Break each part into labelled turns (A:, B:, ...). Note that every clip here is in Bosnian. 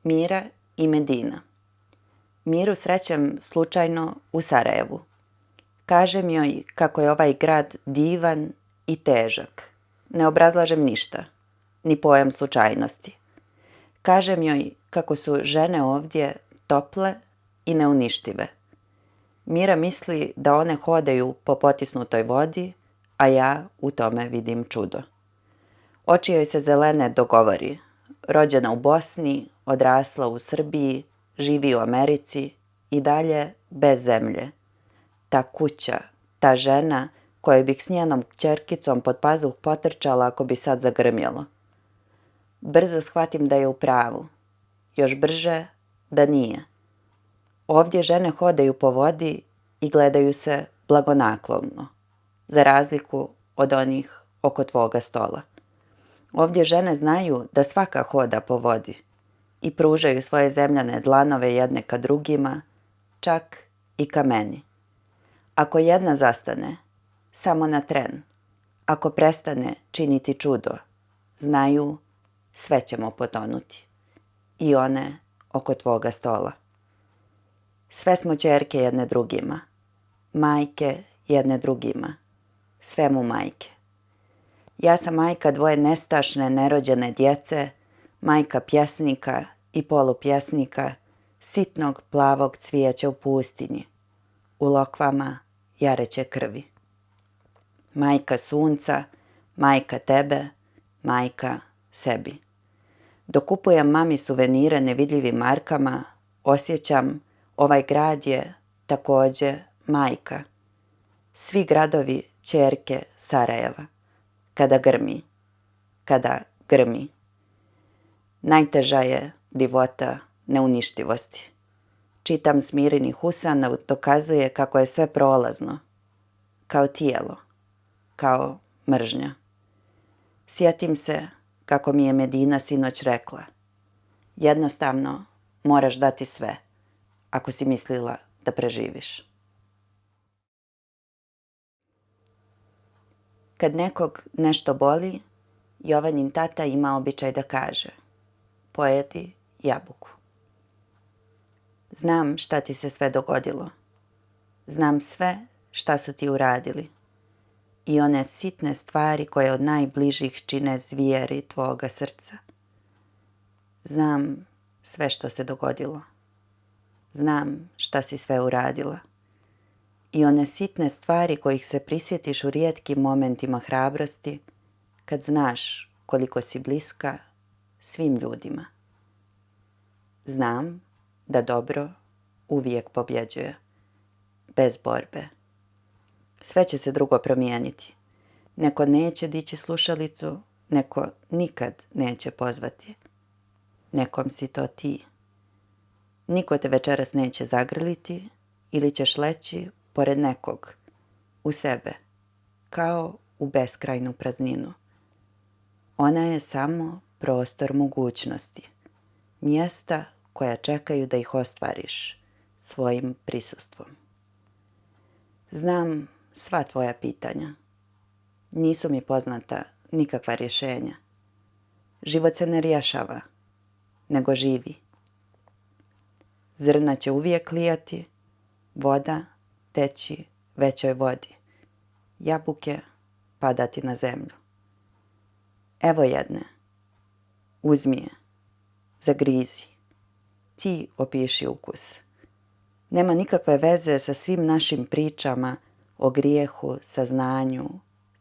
A: Mira i Medina. Miru srećem slučajno u Sarajevu. Kažem joj kako je ovaj grad divan i težak. Ne obrazlažem ništa, ni pojam slučajnosti. Kažem joj kako su žene ovdje tople i neuništive. Mira misli da one hodaju po potisnutoj vodi, a ja u tome vidim čudo. Oči joj se zelene dogovori. Rođena u Bosni, odrasla u Srbiji, živi u Americi i dalje bez zemlje. Ta kuća, ta žena koju bih s njenom kćerkicom pod pazuh potrčala ako bi sad zagrmjelo. Brzo shvatim da je u pravu. Još brže da nije. Ovdje žene hodaju po vodi i gledaju se blagonaklono, za razliku od onih oko tvoga stola. Ovdje žene znaju da svaka hoda po vodi i pružaju svoje zemljane dlanove jedne ka drugima, čak i ka meni. Ako jedna zastane, samo na tren, ako prestane činiti čudo, znaju sve ćemo potonuti. I one oko tvoga stola. Sve smo ćerke jedne drugima, majke jedne drugima, svemu majke. Ja sam majka dvoje nestašne, nerođene djece, majka pjesnika i polupjesnika, sitnog plavog cvijeća u pustinji, u lokvama jareće krvi. Majka sunca, majka tebe, majka sebi. Dok kupujem mami suvenire nevidljivim markama, osjećam ovaj grad je također majka. Svi gradovi ćerke Sarajeva. Kada grmi. Najteža je divota neuništivosti. Čitam Smirinih usana, dokazuje kako je sve prolazno. Kao tijelo. Kao mržnja. Sjetim se kako mi je Medina sinoć rekla. Jednostavno moraš dati sve, ako si mislila da preživiš. Kad nekog nešto boli, Jovanin tata ima običaj da kaže: pojedi jabuku. Znam šta ti se sve dogodilo. Znam sve šta su ti uradili. I one sitne stvari koje od najbližih čine zvijeri tvoga srca. Znam sve što se dogodilo. Znam šta si sve uradila. I one sitne stvari kojih se prisjetiš u rijetkim momentima hrabrosti, kad znaš koliko si bliska svim ljudima. Znam da dobro uvijek pobjeđuje, bez borbe. Sve će se drugo promijeniti. Neko neće dići slušalicu, neko nikad neće pozvati. Nekom si to ti. Niko te večeras neće zagrliti ili ćeš leći pored nekog, u sebe, kao u beskrajnu prazninu. Ona je samo prostor mogućnosti, mjesta koja čekaju da ih ostvariš svojim prisustvom. Znam sva tvoja pitanja. Nisu mi poznata nikakva rješenja. Život se ne rješava, nego živi. Zrna će uvijek lijati, voda teći većoj vodi, jabuke padati na zemlju. Evo jedne, uzmi je, zagrizi, ti opiši ukus. Nema nikakve veze sa svim našim pričama o grijehu, saznanju,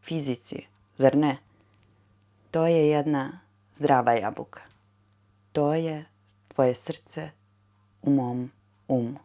A: fizici, zar ne? To je jedna zdrava jabuka. To je tvoje srce u mom umu.